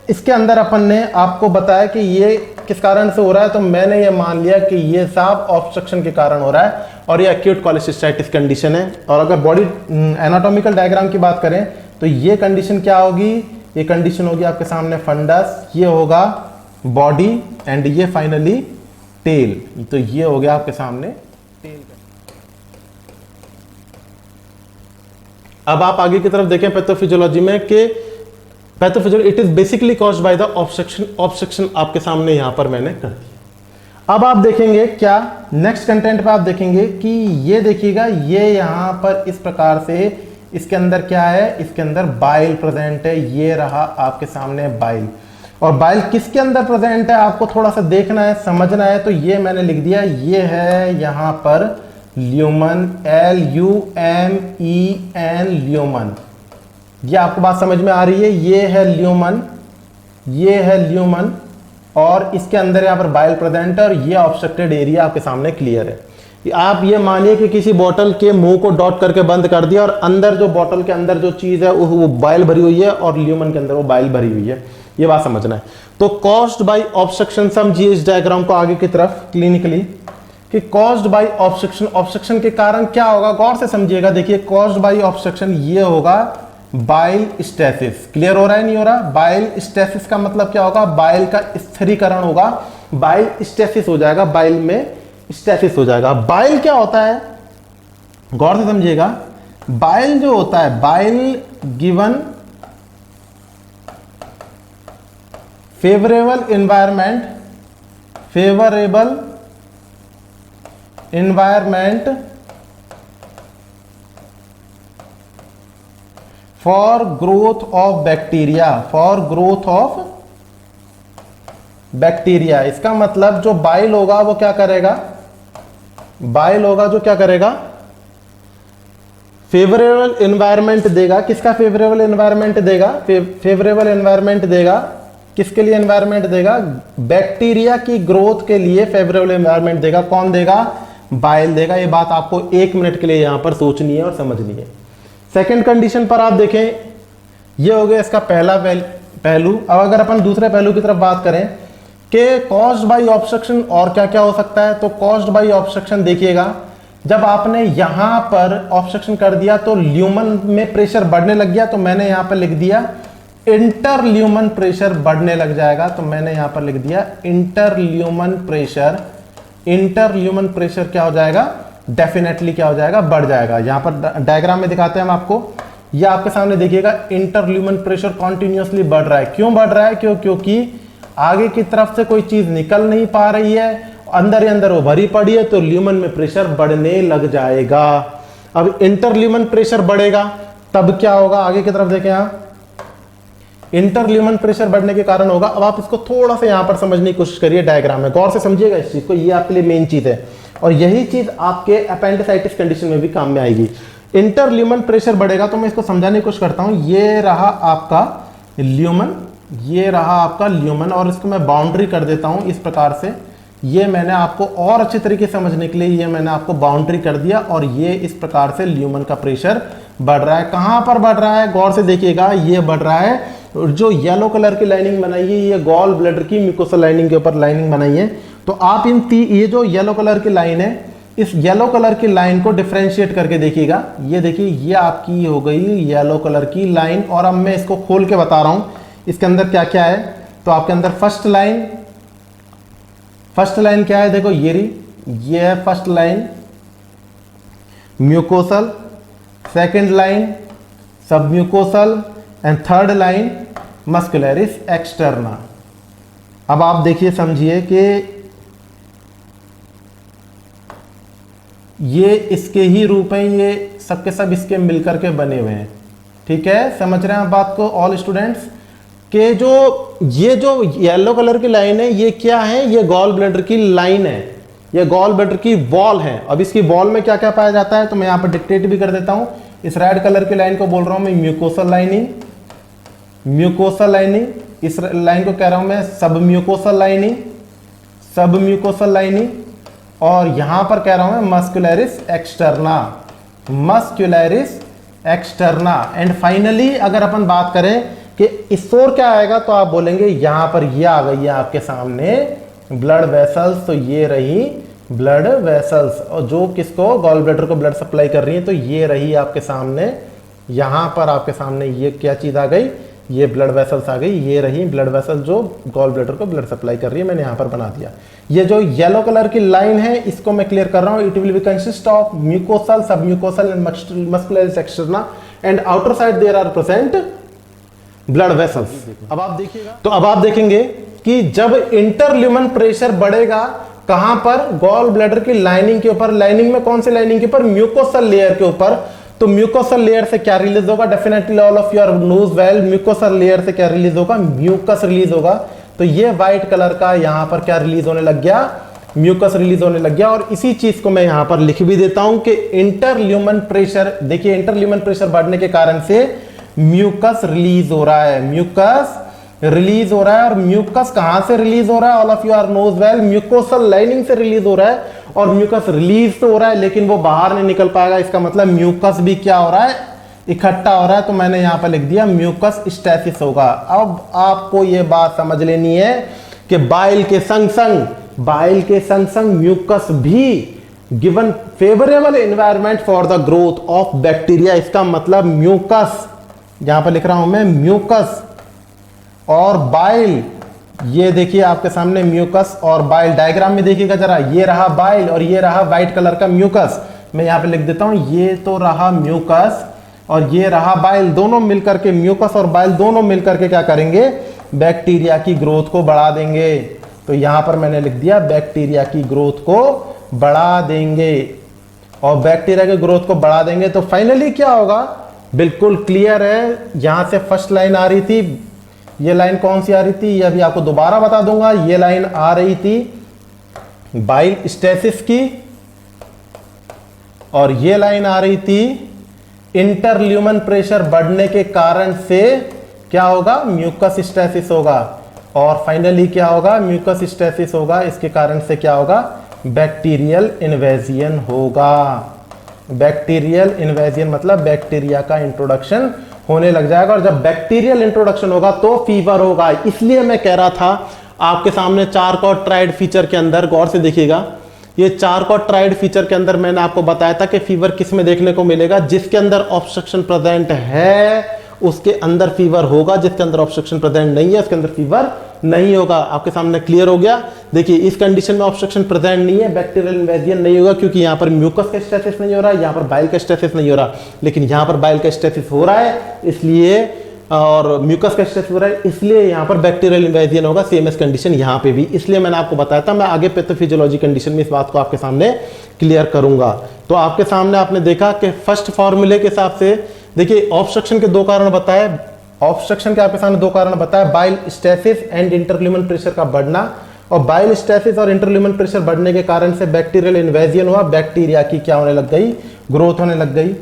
इसके अंदर अपन ने आपको बताया कि ये किस कारण से हो रहा है, तो मैंने ये मान लिया कि ये साफ ऑब्स्ट्रक्शन के कारण हो रहा है और ये एक्यूट कॉलेसिस्टाइटिस कंडीशन है। और अगर बॉडी एनाटॉमिकल डायग्राम की बात करें तो ये कंडीशन क्या होगी? ये कंडीशन होगी आपके सामने फंडस, ये होगा बॉडी एंड ये फाइनली टेल। तो ये हो गया आपके सामने टेल। अब आप आगे की तरफ देखें पैथोफिजियोलॉजी में कि pathophysiology it is basically caused by the obstruction. Obstruction आपके सामने यहां पर मैंने कर दिया। अब आप देखेंगे क्या नेक्स्ट कंटेंट पे आप देखेंगे कि ये देखिएगा, ये यहां पर इस प्रकार से इसके अंदर क्या है? इसके अंदर बाइल प्रेजेंट है। ये रहा आपके सामने बाइल, और बाइल किसके अंदर प्रेजेंट है आपको थोड़ा सा देखना है, समझना है। तो ये मैंने लिख दिया, ये है यहां पर ल्यूमन, LUMEN ल्यूमन। ये आपको बात समझ में आ रही है? ये है ल्यूमन, ये है ल्यूमन, और इसके अंदर यहाँ पर बाइल प्रेजेंट है और ये ऑब्स्ट्रक्टेड एरिया आपके सामने क्लियर है। आप ये मानिए कि किसी बोतल के मुंह को डॉट करके बंद कर दिया और अंदर जो बोतल के अंदर जो चीज है वो बाइल भरी हुई है और ल्यूमन के अंदर वो बाइल भरी हुई है। ये बात समझना है। तो कॉज्ड बाय ऑब्स्ट्रक्शन, समझिए इस डायग्राम को आगे की तरफ क्लिनिकली कि कॉज्ड बाय ऑब्स्ट्रक्शन, ऑब्स्ट्रक्शन के कारण क्या होगा? गौर से समझिएगा। देखिए कॉज्ड बाय ऑब्स्ट्रक्शन ये होगा बाइल स्टेसिस। क्लियर हो रहा है नहीं हो रहा? बाइल स्टेसिस का मतलब क्या होगा? बाइल का स्थिरीकरण होगा, बाइल स्टेसिस हो जाएगा, बाइल में स्टेसिस हो जाएगा। बाइल क्या होता है? गौर से समझिएगा। बाइल जो होता है, bile given favourable environment, favourable environment for growth of bacteria, for growth of bacteria. इसका मतलब जो बाइल होगा वो क्या करेगा? बाइल होगा जो क्या करेगा? फेवरेबल एनवायरमेंट देगा। किसका फेवरेबल एनवायरमेंट देगा? फेवरेबल एनवायरमेंट देगा किसके लिए? एनवायरमेंट देगा बैक्टीरिया की ग्रोथ के लिए फेवरेबल एनवायरमेंट देगा। कौन देगा? बाइल देगा। ये बात आपको 1 मिनट के लिए यहां पर सोचनी है और समझनी है। सेकेंड कंडीशन पर आप देखें, ये हो गया इसका पहला पहलू। अब अगर अपन दूसरे पहलू की तरफ बात करें कि कॉज्ड बाय ऑब्स्ट्रक्शन और क्या क्या हो सकता है, तो कॉज्ड बाय ऑब्स्ट्रक्शन देखिएगा, जब आपने यहां पर ऑब्स्ट्रक्शन कर दिया तो ल्यूमन में प्रेशर बढ़ने लग गया, तो मैंने यहां पर लिख दिया इंटरल्यूमन प्रेशर बढ़ने लग जाएगा। तो मैंने यहां पर लिख दिया इंटरल्यूमन प्रेशर। इंटरल्यूमन प्रेशर क्या हो जाएगा? डेफिनेटली क्या हो जाएगा? बढ़ जाएगा। यहां पर डायग्राम में दिखाते हैं हम आपको। ये आपके सामने देखिएगा इंटरल्यूमन प्रेशर कॉन्टिन्यूसली बढ़ रहा है। क्यों बढ़ रहा है? क्योंकि आगे की तरफ से कोई चीज निकल नहीं पा रही है, अंदर ही अंदर वो भरी पड़ी है, तो ल्यूमन में प्रेशर बढ़ने लग जाएगा। अब इंटरल्यूमन प्रेशर बढ़ेगा तब क्या होगा? आगे की तरफ देखें आप, इंटरल्यूमन प्रेशर बढ़ने के कारण होगा। अब आप इसको थोड़ा सा यहां पर समझने की कोशिश करिए, डायग्राम में गौर से समझिएगा इस चीज को। ये आपके लिए मेन चीज है और यही चीज आपके अपेंडिसाइटिस कंडीशन में भी काम में आएगी। इंटरल्यूमन प्रेशर बढ़ेगा तो मैं इसको समझाने की कोशिश करता हूं। ये रहा आपका ल्यूमन ये रहा आपका ल्यूमेन, और इसको मैं बाउंड्री कर देता हूँ इस प्रकार से। ये मैंने आपको और अच्छे तरीके से समझने के लिए ये मैंने आपको बाउंड्री कर दिया, और ये इस प्रकार से ल्यूमेन का प्रेशर बढ़ रहा है। कहाँ पर बढ़ रहा है, गौर से देखिएगा, ये बढ़ रहा है जो येलो कलर की लाइनिंग बनाई है, ये गॉल ब्लैडर की म्यूकोसल लाइनिंग के ऊपर लाइनिंग बनाई है। तो आप ये जो येलो कलर की लाइन है, इस येलो कलर की लाइन को डिफरेंशिएट करके देखिएगा। ये देखिए, ये आपकी हो गई येलो कलर की लाइन, और अब मैं इसको खोल के बता रहा हूं इसके अंदर क्या क्या है। तो आपके अंदर फर्स्ट लाइन क्या है, देखो ये रही, ये है first line mucosal, second line sub mucosal, and third line muscularis externa. अब आप देखिए, समझिए कि ये इसके ही रूप हैं, ये सब के सब इसके मिलकर के बने हुए हैं। ठीक है, समझ रहे हैं आप बात को ऑल स्टूडेंट्स? के ये जो येलो कलर की लाइन है, ये क्या है, ये गॉल ब्लैडर की लाइन है, ये गॉल ब्लैडर की वॉल है। अब इसकी वॉल में क्या क्या पाया जाता है, तो मैं यहाँ पर डिक्टेट भी कर देता हूँ। इस रेड कलर की लाइन को बोल रहा हूँ मैं म्यूकोसल लाइनिंग, म्यूकोसल लाइनिंग। इस लाइन को कह रहा हूँ मैं सब म्यूकोसल लाइनिंग, सब म्यूकोसल लाइनिंग। और यहां पर कह रहा हूं मैं muscularis externa, muscularis externa. And finally अगर अपन बात करें कि इस ओर क्या आएगा, तो आप बोलेंगे यहां पर ये आ गई है आपके सामने ब्लड वेसल्स। तो ये रही ब्लड वेसल्स, और जो किसको, गॉल ब्लैडर को ब्लड सप्लाई कर रही है। तो ये रही आपके सामने, यहां पर आपके सामने ये क्या चीज आ गई, ये ब्लड वेसल्स आ गई। ये रही ब्लड वेसल जो गॉल ब्लैडर को ब्लड सप्लाई कर रही है, मैंने यहां पर बना दिया। ये जो येलो कलर की लाइन है, इसको मैं क्लियर कर रहा हूं। It will be consist of mucosal, sub mucosal and muscularis externa, and outer side there are present blood vessels. अब आप देखिएगा, तो अब आप देखेंगे कि जब इंटरल्यूमन प्रेशर बढ़ेगा, कहां पर, गॉल ब्लैडर की लाइनिंग के ऊपर। लाइनिंग में कौन सी लाइनिंग के ऊपर, म्यूकोसल लेयर के ऊपर। तो म्यूकोसल लेयर से क्या रिलीज होगा, definitely all of your nose well, mucosal layer से क्या रिलीज होगा, म्यूकस रिलीज होगा। तो ये व्हाइट कलर का यहां पर क्या रिलीज होने लग गया, म्यूकस रिलीज होने लग गया। और इसी चीज को मैं यहां पर लिख भी देता हूं कि इंटरल्यूमन प्रेशर, देखिए इंटरल्यूमन प्रेशर बढ़ने के कारण से म्यूकस रिलीज हो रहा है, म्यूकस रिलीज हो रहा है। और म्यूकस कहां से रिलीज हो रहा है, all of you are knows well, mucosal lining से रिलीज हो रहा है। और म्यूकस रिलीज तो हो रहा है, लेकिन वो बाहर नहीं निकल पाएगा। इसका मतलब म्यूकस भी क्या हो रहा है, इकट्ठा हो रहा है। तो मैंने यहां पर लिख दिया म्यूकस स्टैसिस होगा। अब आपको ये बात समझ लेनी है कि बाइल के संग संग म्यूकस भी given favourable environment for the growth of bacteria. इसका मतलब म्यूकस, यहां पर लिख रहा हूं मैं म्यूकस और बाइल। ये देखिए आपके सामने म्यूकस और बाइल, डायग्राम में देखिएगा जरा, ये रहा बाइल और ये रहा व्हाइट कलर का म्यूकस। मैं यहां पे लिख देता हूं, ये तो रहा म्यूकस और ये रहा बाइल। दोनों मिलकर के, म्यूकस और बाइल दोनों मिलकर के क्या करेंगे, बैक्टीरिया की ग्रोथ को बढ़ा देंगे। तो यहां पर मैंने लिख दिया बैक्टीरिया की ग्रोथ को बढ़ा देंगे। और बैक्टीरिया की ग्रोथ को बढ़ा देंगे तो फाइनली क्या होगा, बिल्कुल क्लियर है। यहां से फर्स्ट लाइन आ रही थी, ये लाइन कौन सी आ रही थी, ये अभी आपको दोबारा बता दूंगा। ये लाइन आ रही थी बाइल स्टेसिस की, और ये लाइन आ रही थी इंटरल्यूमन प्रेशर बढ़ने के कारण से क्या होगा, म्यूकस स्टेसिस होगा। और फाइनली क्या होगा, म्यूकस स्टेसिस होगा। इसके कारण से क्या होगा, बैक्टीरियल इन्वेजियन होगा। बैक्टीरियल इन्वेजियन मतलब बैक्टीरिया का इंट्रोडक्शन होने लग जाएगा। और जब बैक्टीरियल इंट्रोडक्शन होगा तो फीवर होगा। इसलिए मैं कह रहा था आपके सामने चारकॉट ट्राइड फीचर के अंदर, गौर से देखिएगा, ये चारकॉट ट्राइड फीचर के अंदर मैंने आपको बताया था कि फीवर किस में देखने को मिलेगा, जिसके अंदर ऑब्स्ट्रक्शन प्रेजेंट है उसके अंदर फीवर होगा, जिसके अंदर ऑब्स्ट्रक्शन प्रेजेंट नहीं है उसके अंदर फीवर नहीं होगा। आपके सामने क्लियर हो गया। देखिए इस कंडीशन में ऑब्स्ट्रक्शन प्रेजेंट नहीं है, बैक्टीरियल इन्वेजन नहीं होगा, क्योंकि यहां पर म्यूकस का स्टेसिस नहीं हो रहा, यहां पर बाइल का स्टेसिस नहीं हो रहा। लेकिन यहां पर बाइल का स्टेसिस हो रहा है इसलिए, और म्यूकस का स्टेसिस हो रहा है इसलिए यहां पर बैक्टीरियल इन्वेजन होगा। सेम एस कंडीशन यहां पे भी, इसलिए मैंने आपको बताया था। मैं आगे पैथोफिजियोलॉजी कंडीशन में इस बात को आपके सामने क्लियर करूंगा। तो आपके सामने आपने देखा कि फर्स्ट फॉर्मूले के हिसाब से, देखिए ऑब्स्ट्रक्शन के दो कारण बताए, ऑब्स्ट्रक्शन के आपके सामने दो कारण बताया, बाइल स्टेसिस एंड इंटरल्यूमन प्रेशर का बढ़ना। और बाइल स्टेसिस और इंटरल्यूमन प्रेशर बढ़ने के कारण से बैक्टीरियल इन्वेजन हुआ, बैक्टीरिया की क्या होने लग गई, ग्रोथ होने लग गई।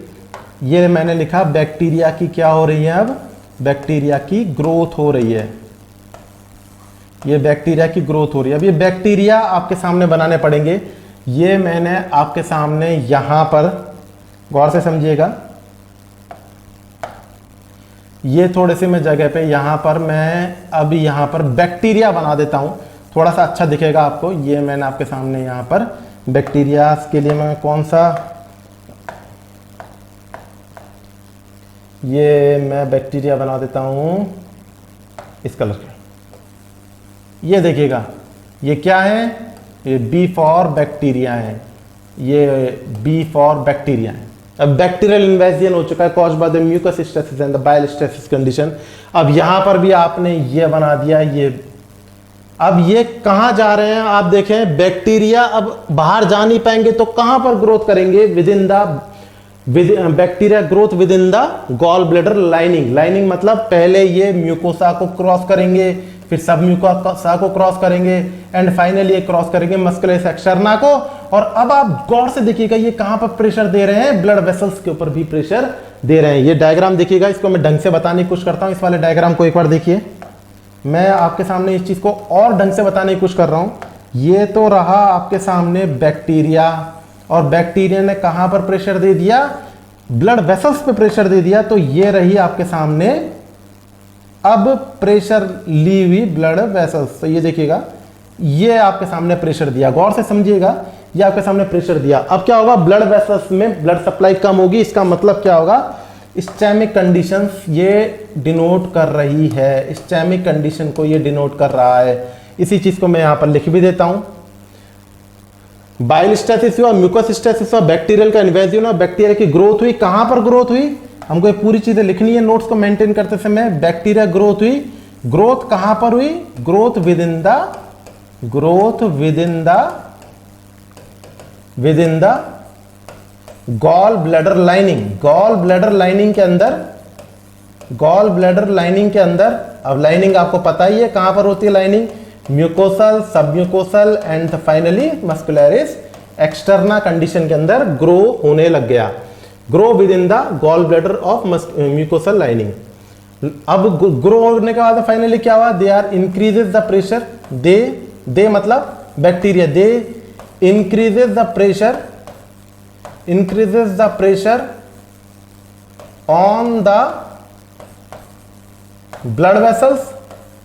ये मैंने लिखा बैक्टीरिया की क्या हो रही है, अब बैक्टीरिया की ग्रोथ हो रही है। ये बैक्टीरिया की ग्रोथ हो रही है। अब ये बैक्टीरिया आपके सामने बनाने पड़ेंगे। ये मैंने आपके सामने यहां पर, गौर से समझिएगा, ये थोड़े से मैं जगह पे यहां पर मैं अभी यहां पर बैक्टीरिया बना देता हूं, थोड़ा सा अच्छा दिखेगा आपको। ये मैंने आपके सामने यहां पर बैक्टीरिया के लिए मैं कौन सा, ये मैं बैक्टीरिया बना देता हूं इस कलर के। ये देखिएगा, ये क्या है, ये बी फॉर बैक्टीरिया है, ये बी फॉर बैक्टीरिया है। अब बैक्टीरियल इन्वेजन हो चुका है caused by the mucus stasis and the bile stasis condition. अब यहां पर भी आपने ये बना दिया। ये अब ये कहां जा रहे हैं आप देखें, बैक्टीरिया अब बाहर जा नहीं पाएंगे तो कहां पर ग्रोथ करेंगे, within the bacteria growth within the gall bladder lining. Lining मतलब पहले ये म्यूकोसा को क्रॉस करेंगे, फिर सब म्यूकोसा को क्रॉस करेंगे एंड फाइनली ये क्रॉस करेंगे मस्कुलस एक्सटर्ना को। और अब आप गौर से देखिएगा ये कहां पर प्रेशर दे रहे हैं, ब्लड वेसल्स के ऊपर भी प्रेशर दे रहे हैं। ये डायग्राम देखिएगा, इसको मैं ढंग से बताने की कोशिश करता हूं। इस वाले डायग्राम को एक बार देखिए, मैं आपके सामने इस चीज को और ढंग से बताने की कोशिश कर रहा हूं। ये तो रहा आपके सामने बैक्टीरिया, और बैक्टीरिया ने कहां पर प्रेशर दे दिया, ब्लड वेसल्स पे प्रेशर दे दिया। तो ये रही आपके सामने अब प्रेशर ली हुई ब्लड वेसल्स। तो ये देखिएगा, ये आपके सामने प्रेशर दिया, गौर से समझिएगा, ये आपके सामने प्रेशर दिया। अब क्या होगा, ब्लड वेसल्स में ब्लड सप्लाई कम होगी। इसका मतलब क्या होगा, स्टेमिक कंडीशंस ये डिनोट कर रही है, स्टेमिक कंडीशन को ये डिनोट कर रहा है। इसी चीज को मैं यहां पर लिख भी देता हूं। बाइल स्टेसिस हुआ, म्यूकस स्टेसिस हुआ, बैक्टीरियल का इन्वेजन हुआ, बैक्टीरिया की ग्रोथ हुई। कहां पर ग्रोथ हुई, हमको ये पूरी चीजें लिखनी है नोट्स को मेंटेन करते समय। बैक्टीरिया ग्रोथ हुई, ग्रोथ कहां पर हुई, growth within the gall bladder lining. Gall bladder lining के अंदर, गॉल ब्लैडर लाइनिंग के अंदर। अब लाइनिंग आपको पता ही है कहां पर होती है lining, mucosal, submucosal and finally muscularis externa condition के अंदर ग्रो होने लग गया। Grow within the gall bladder of mucosal lining. अब ग्रो होने के बाद फाइनली क्या हुआ, they are increases the pressure. They मतलब bacteria, they increases the pressure on the blood vessels।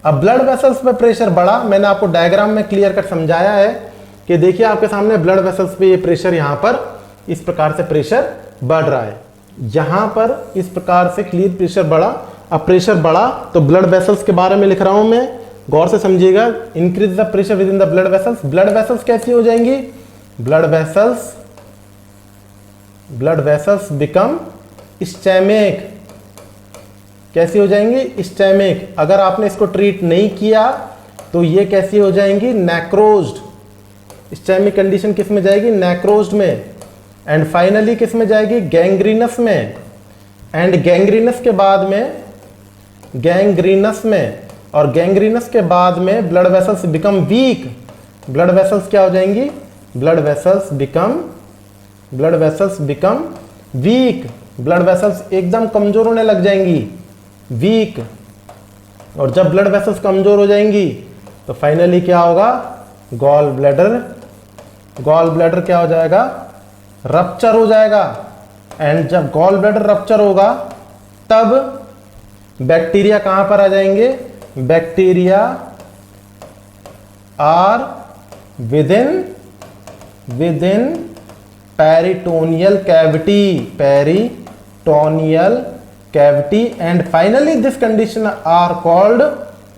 अब ब्लड वेसल्स पे प्रेशर बढ़ा, मैंने आपको डायग्राम में क्लियर कट समझाया है कि देखिए आपके सामने ब्लड वेसल्स पे ये प्रेशर यहां पर इस प्रकार से प्रेशर बढ़ रहा है, यहां पर इस प्रकार से क्लियर प्रेशर बढ़ा। अब प्रेशर बढ़ा तो ब्लड वेसल्स के बारे में लिख रहा हूं मैं, गौर से समझिएगा। Increase the pressure with in the blood vessels. Blood vessels कैसी हो जाएंगी, ब्लड वेसल्स बिकम स्टेमिक। कैसी हो जाएंगी, स्टेमिक। अगर आपने इसको ट्रीट नहीं किया तो ये कैसी हो जाएंगी, नेक्रोज्ड। स्टेमिक कंडीशन किस में जाएगी, नेक्रोज्ड में। एंड फाइनली किस में जाएगी, गैंग्रीनस में। एंड गैंग्रीनस के बाद में, गैंग्रीनस में, और गैंग्रीनस के बाद में blood vessels become weak. Blood vessels क्या हो जाएंगी, blood vessels become weak. Blood vessels एकदम कमजोर होने लग जाएंगी, वीक। और जब ब्लड वेसल्स कमजोर हो जाएंगी तो फाइनली क्या होगा, गॉल ब्लैडर क्या हो जाएगा, रप्चर हो जाएगा। एंड जब गॉल ब्लैडर रप्चर होगा तब बैक्टीरिया कहां पर आ जाएंगे, bacteria are within peritoneal cavity and finally this condition are called,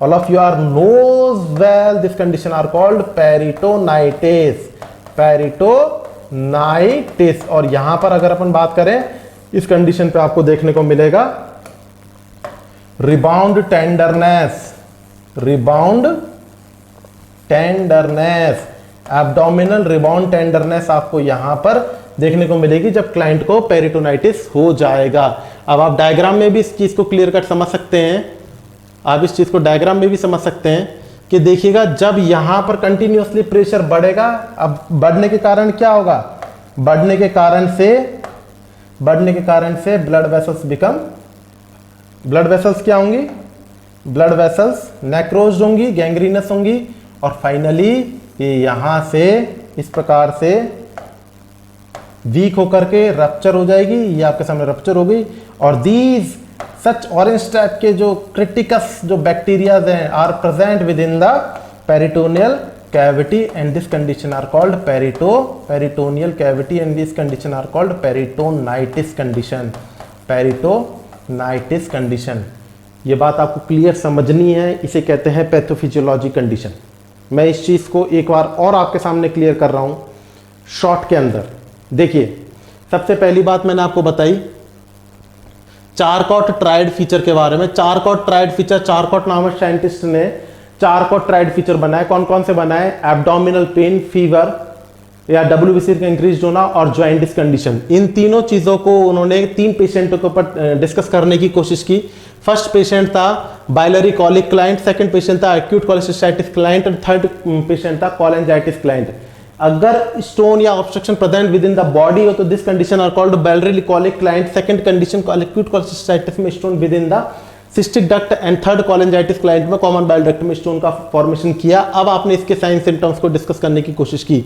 all of you are knows well, this condition are called peritonitis. और यहां पर अगर अपन बात करें इस कंडीशन पे आपको देखने को मिलेगा rebound tenderness, abdominal rebound tenderness आपको यहां पर देखने को मिलेगी जब क्लाइंट को पेरिटोनाइटिस हो जाएगा। अब आप डायग्राम में भी इस चीज को क्लियर कट समझ सकते हैं, आप इस चीज को डायग्राम में भी समझ सकते हैं कि देखिएगा जब यहां पर कंटिन्यूअसली प्रेशर बढ़ेगा, अब बढ़ने के कारण क्या होगा, बढ़ने के कारण से ब्लड वेसल्स क्या होंगी, ब्लड वेसल्स नेक्रोज होंगी, गैंग्रीनस होंगी, और फाइनली ये यहां से इस प्रकार से वीक होकर के रप्चर हो जाएगी। ये आपके सामने रप्चर हो गई, और दीज सच ऑरेंज टाइप के जो क्रिटिकस जो बैक्टीरियाज हैं are present within the peritoneal cavity, and this condition are called peritoneal cavity, and this condition are called peritonitis condition, peritonitis condition। ये बात आपको क्लियर समझनी है, इसे कहते हैं पैथोफिजियोलॉजी कंडीशन। मैं इस चीज को एक बार और आपके सामने क्लियर कर रहा हूं शॉर्ट के अंदर। देखिए, सबसे पहली बात मैंने आपको बताई चारकॉट ट्राइड फीचर के बारे में। चारकॉट ट्राइड फीचर, चारकॉट नामक साइंटिस्ट ने चारकॉट ट्राइड फीचर बनाए। कौन कौन से बनाए? एब्डोमिनल पेन, फीवर या डब्ल्यूबीसी का इंक्रीज होना और जॉइंटिस कंडीशन। इन तीनों चीजों को उन्होंने 3 पेशेंटों के ऊपर डिस्कस करने की कोशिश की। फर्स्ट पेशेंट था biliary colic client, second patient था एक्यूट कोलेसिस्टाइटिस क्लाइंट, और थर्ड पेशेंट था कोलेंजाइटिस क्लाइंट। अगर स्टोन या obstruction present within the body हो तो this condition are called biliary colic client. Second condition acute cholecystitis में stone within the cystic duct, and third cholangitis client में common bile duct में stone का formation किया। अब आपने इसके साइन सिम्टम्स को डिस्कस करने की कोशिश की।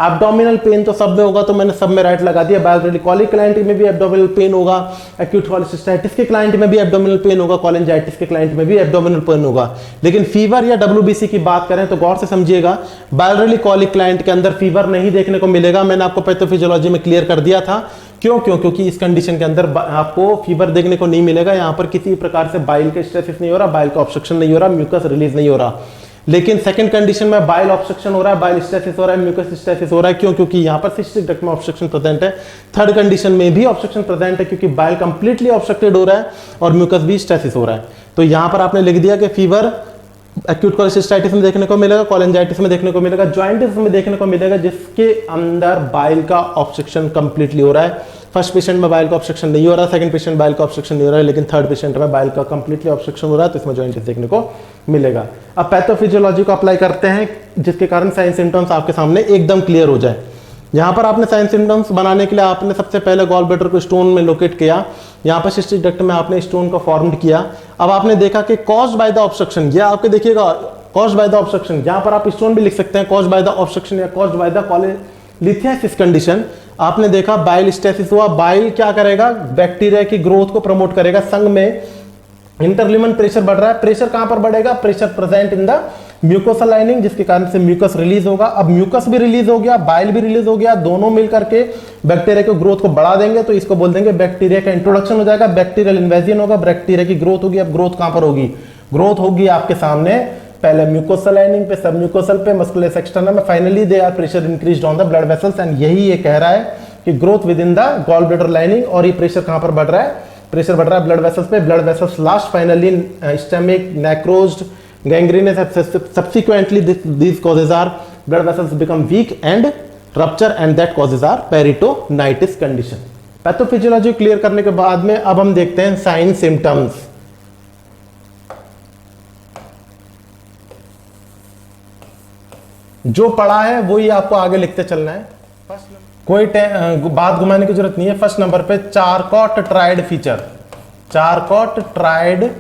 एब्डोमिनल पेन तो सब में होगा, तो मैंने सब में राइट लगा दिया। बाइलरी कॉलिक क्लाइंट में भी एब्डोमिनल पेन होगा, एक्यूट कोलेसिस्टाइटिस के क्लाइंट में भी एब्डोमिनल पेन होगा, कोलेंजाइटिस के क्लाइंट में भी एब्डोमिनल पेन होगा। लेकिन फीवर या डब्ल्यूबीसी की बात करें तो गौर से समझिएगा, बाइलरी कॉलिक क्लाइंट के अंदर फीवर नहीं देखने को मिलेगा। मैंने आपको पैथोफिजियोलॉजी में क्लियर कर दिया था। क्योंकि इस कंडीशन के अंदर आपको फीवर देखने को नहीं मिलेगा। यहां पर किसी प्रकार से बाइल का स्ट्रेसिस नहीं हो रहा, बाइल का ऑब्स्ट्रक्शन नहीं हो रहा, म्यूकस रिलीज नहीं हो रहा। लेकिन सेकंड कंडीशन में बाइल ऑब्स्ट्रक्शन हो रहा है, बाइल स्ट्रेसिस हो रहा है, म्यूकस स्ट्रेसिस हो रहा है। क्योंकि यहां पर सिस्टिक डक्ट में ऑब्स्ट्रक्शन प्रेजेंट है। थर्ड कंडीशन में भी ऑब्स्ट्रक्शन प्रेजेंट है, क्योंकि बाइल कंप्लीटली ऑब्स्ट्रक्टेड हो रहा है और म्यूकस भी स्ट्रेसिस हो रहा है। तो यहां पर आपने लिख दिया कि फीवर एक्यूट कोलेसिस्टाइटिस में देखने को मिलेगा, कोलेंजाइटिस में देखने को मिलेगा, जॉइंटिस में देखने को मिलेगा, जिसके अंदर बाइल का ऑब्स्ट्रक्शन कंप्लीटली हो रहा है। फर्स्ट पेशेंट में बाइल का ऑब्स्ट्रक्शन नहीं हो रहा, सेकंड पेशेंट बाइल का ऑब्स्ट्रक्शन नहीं हो रहा है, लेकिन थर्ड पेशेंट में बाइल का कंप्लीटली ऑब्स्ट्रक्शन हो रहा है, तो इसमें जॉइंटिस देखने को मिलेगा। अब पैथोफिजियोलॉजी को अप्लाई करते हैं, जिसके कारण साइन सिम्टम्स आपके सामने एकदम क्लियर हो जाए। यहाँ पर आपने साइन सिम्टम्स बनाने के लिए आपने सबसे पहले गॉल ब्लैडर को स्टोन में लोकेट किया। यहाँ पर सिस्टिक डक्ट में आपने स्टोन को फॉर्म्ड किया। अब आपने देखा कि कॉज्ड बाय द ऑब्स्ट्रक्शन, ये आपके देखिएगा कॉज्ड बाय द ऑब्स्ट्रक्शन, यहाँ पर आप स्टोन भी लिख सकते हैं, कॉज्ड बाय द ऑब्स्ट्रक्शन या caused by the cholelithiasis condition. आपने देखा बाइल स्टेसिस हुआ। बाइल क्या करेगा? बैक्टीरिया की ग्रोथ को प्रमोट करेगा। संग में इंटरल्यूमन प्रेशर बढ़ रहा है। प्रेशर कहां पर बढ़ेगा? Pressure present in the mucosal lining, जिसके कारण से म्यूकस रिलीज होगा। अब म्यूकस भी रिलीज हो गया, बाइल भी रिलीज हो गया, दोनों मिलकर के बैक्टीरिया की ग्रोथ को बढ़ा देंगे। तो इसको बोल देंगे बैक्टीरिया का इंट्रोडक्शन हो जाएगा, बैक्टीरियल इन्वेजन होगा, बैक्टीरिया की ग्रोथ होगी। अब ग्रोथ कहां पर होगी? ग्रोथ होगी आपके सामने पहले म्यूकोसल लाइनिंग पे, सब म्यूकोसल पे, मस्कुलस एक्सटर्नम में, finally they are pressure increased on the blood vessels. And यही ये कह रहा है कि growth within the gall bladder lining. और ये प्रेशर कहां पर बढ़ रहा है? प्रेशर बढ़ रहा है ब्लड वेसल्स पे। Blood vessels last finally stomach necrosed, gangrenous, subsequently these causes are blood vessels become weak and rupture, and that causes are peritonitis condition। Pathophysiology clear करने के बाद में अब हम देखते हैं साइन सिम्टम्स। जो पढ़ा है वही आपको आगे लिखते चलना है, कोई बात घुमाने की जरूरत नहीं है। फर्स्ट नंबर पे Charcot tried feature, Charcot tried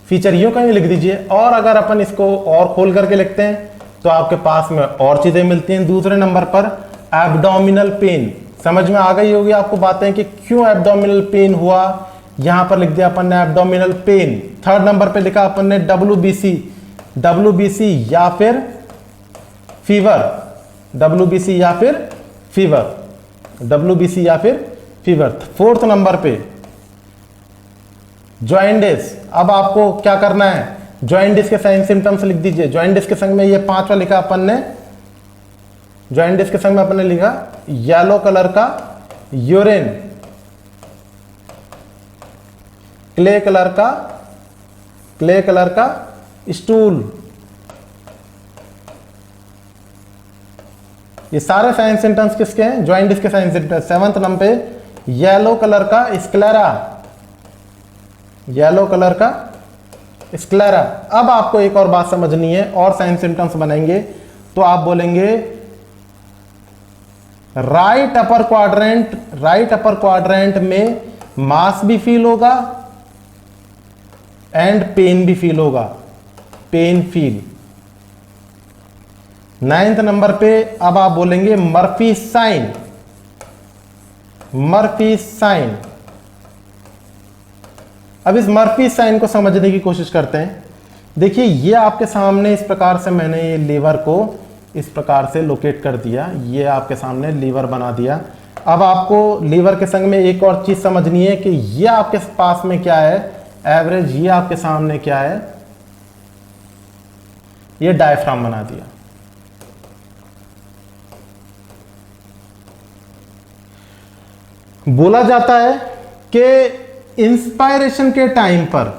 feature यूं कहीं लिख दीजिए। और अगर अपन इसको और खोल करके लिखते हैं तो आपके पास में और चीजें मिलती हैं। दूसरे नंबर पर एब्डोमिनल पेन, समझ में आ गई होगी आपको बातें कि क्यों एब्डोमिनल पेन हुआ। यहां पर लिख दिया अपन ने एब्डोमिनल पेन। थर्ड नंबर पे लिखा अपन ने डब्ल्यूबीसी, डब्ल्यूबीसी या फिर फीवर, डब्ल्यूबीसी या फिर फीवर, डब्ल्यूबीसी या फिर फीवर। फोर्थ नंबर पे जॉइंटिस। अब आपको क्या करना है? जॉइंटिस के साइन सिम्टम्स लिख दीजिए। जॉइंटिस के संग में ये 5वां लिखा अपन ने, जॉइंटिस के संग में अपन ने लिखा येलो कलर का यूरिन, क्ले कलर का स्टूल। ये सारे साइन सिम्टम्स किसके हैं? जॉइंटिस के साइन सिम्टम्स। 7th नंबर पे येलो कलर का स्क्लेरा, येलो कलर का स्क्लेरा। अब आपको एक और बात समझनी है, और साइन सिम्टम्स बनाएंगे तो आप बोलेंगे राइट अपर क्वाड्रेंट में मास भी फील होगा, एंड पेन भी फील होगा, पेन फील। 9th नंबर पे अब आप बोलेंगे मर्फी साइन, मर्फी साइन। अब इस मर्फी साइन को समझने की कोशिश करते हैं। देखिए ये आपके सामने इस प्रकार से मैंने ये लीवर को इस प्रकार से लोकेट कर दिया, ये आपके सामने लीवर बना दिया। अब आपको लीवर के संग में एक और चीज समझनी है कि ये आपके पास में क्या है, एवरेज, ये आपके सामने क्या है, ये डायफ्राम बना दिया। बोला जाता है कि इंस्पायरेशन के टाइम पर,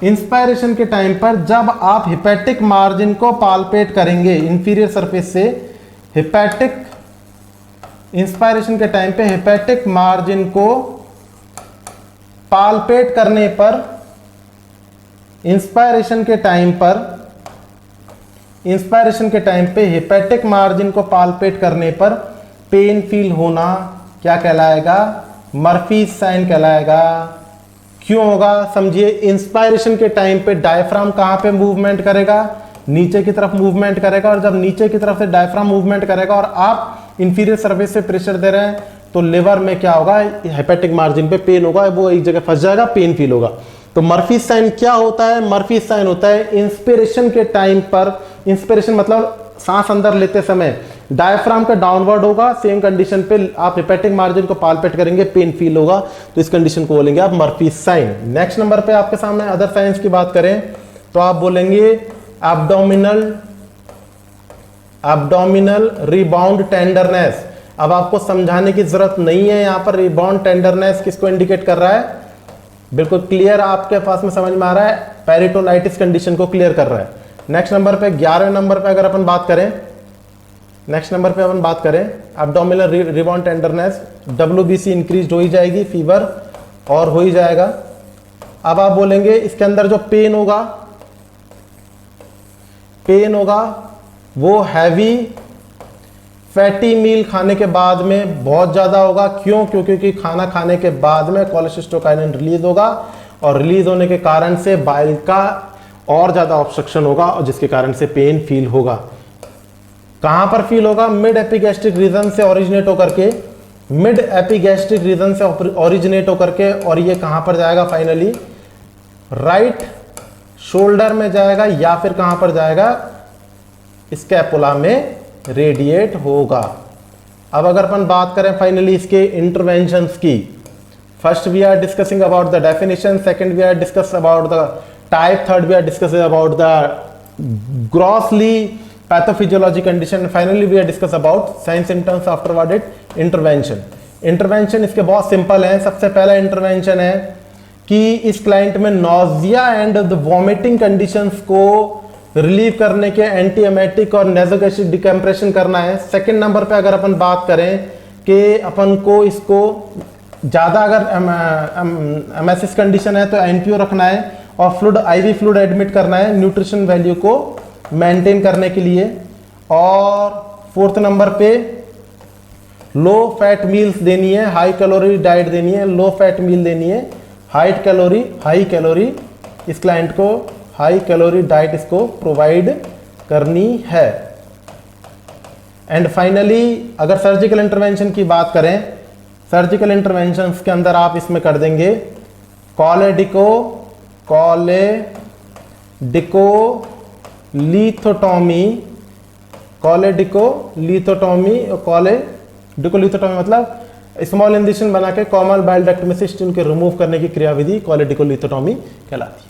इंस्पायरेशन के टाइम पर जब आप हिपैटिक मार्जिन को पाल्पेट करेंगे इंफीरियर सरफेस से, हिपैटिक इंस्पायरेशन के टाइम पे हिपैटिक मार्जिन को पाल्पेट करने पर, इंस्पायरेशन के टाइम पर, इंस्पायरेशन के टाइम पे हिपैटिक मार्जिन को पाल्पेट करने पर पेन फील होना क्या कहलाएगा, मर्फी साइन कहलाएगा। क्यों होगा समझिए, इंस्पायरेशन के टाइम पे डायफ्राम कहां पे मूवमेंट करेगा, नीचे की तरफ मूवमेंट करेगा, और जब नीचे की तरफ से डायफ्राम मूवमेंट करेगा और आप इंफीरियर सर्फेस से प्रेशर दे रहे हैं तो लिवर में क्या होगा, हेपेटिक मार्जिन पे पेन होगा, वो एक जगह फंस जाएगा, पेन फील होगा। तो मर्फी साइन क्या होता है, मर्फी साइन होता है इंस्पिरेशन के टाइम पर, इंस्पिरेशन मतलब सांस अंदर लेते समय डायफ्राम का डाउनवर्ड होगा, सेम कंडीशन पे आप हेपेटिक मार्जिन को पाल्पेट करेंगे, पेन फील होगा, तो इस कंडीशन को बोलेंगे आप मर्फी साइन। नेक्स्ट नंबर पे आपके सामने अदर साइंस की बात करें तो आप बोलेंगे एब्डोमिनल, एब्डोमिनल रिबाउंड टेंडरनेस। अब आपको समझाने की जरूरत नहीं है, यहां पर रिबाउंड टेंडरनेस किसको इंडिकेट कर रहा है, बिल्कुल क्लियर आपके पास में समझ में आ रहा है, पेरिटोनाइटिस कंडीशन को क्लियर कर रहा है। नेक्स्ट नंबर पे 11वें नंबर पे अगर अपन बात करें, नेक्स्ट नंबर पे अपन बात करें abdominal rebound tenderness, WBC increase हो ही जाएगी, फीवर और हो ही जाएगा। अब आप बोलेंगे इसके अंदर जो पेन होगा, पेन होगा वो हैवी फैटी मील खाने के बाद में बहुत ज्यादा होगा। क्यों, क्योंकि खाना खाने के बाद में कोलेसिस्टोकाइनिन रिलीज होगा, और रिलीज होने के कारण से बाइल का और ज्यादा ऑब्स्ट्रक्शन होगा, और जिसके कारण से पेन फील होगा। कहां पर फील होगा, मिड एपिगैस्ट्रिक रीजन से ओरिजिनेट होकर के, मिड एपिगैस्ट्रिक रीजन से ओरिजिनेट होकर के, और ये कहां पर जाएगा फाइनली, राइट शोल्डर में जाएगा, या फिर कहां पर जाएगा, स्कैपुला में रेडिएट होगा। अब अगर अपन बात करें फाइनली इसके इंटरवेंशंस की, first we are discussing about the definition, second we are discuss about the type, third we are discussing about the grossly pathophysiology condition, finally we are discuss about sign symptoms afterward it intervention. Intervention इसके बहुत simple है। सबसे पहला intervention है कि इस client में nausea and the vomiting conditions को रिलीव करने के एंटीएमेटिक और नेजोगैस्ट्रिक डिकम्प्रेशन करना है। सेकंड नंबर पे अगर अपन बात करें कि अपन को इसको ज़्यादा अगर एमएसएस कंडीशन है तो एनपीओ रखना है, और फ्लूड आईवी फ्लूड एडमिट करना है न्यूट्रिशन वैल्यू को मेंटेन करने के लिए। और फोर्थ नंबर पे लो फैट मील्स देनी है, हाई कैलोरी डाइट देनी है, लो फैट मील देनी है, हाई कैलोरी इस क्लाइंट को हाई कैलोरी डाइट इसको प्रोवाइड करनी है। एंड फाइनली अगर सर्जिकल इंटरवेंशन की बात करें, सर्जिकल इंटरवेंशन के अंदर आप इसमें कर देंगे कॉलेडिको लिथोटॉमी, मतलब स्मॉल इंजेक्शन बना के कॉमन बाइल डक्ट में से स्टूल के रिमूव करने की क्रियाविधि कॉलेडिको लिथोटॉमी कहलाती है।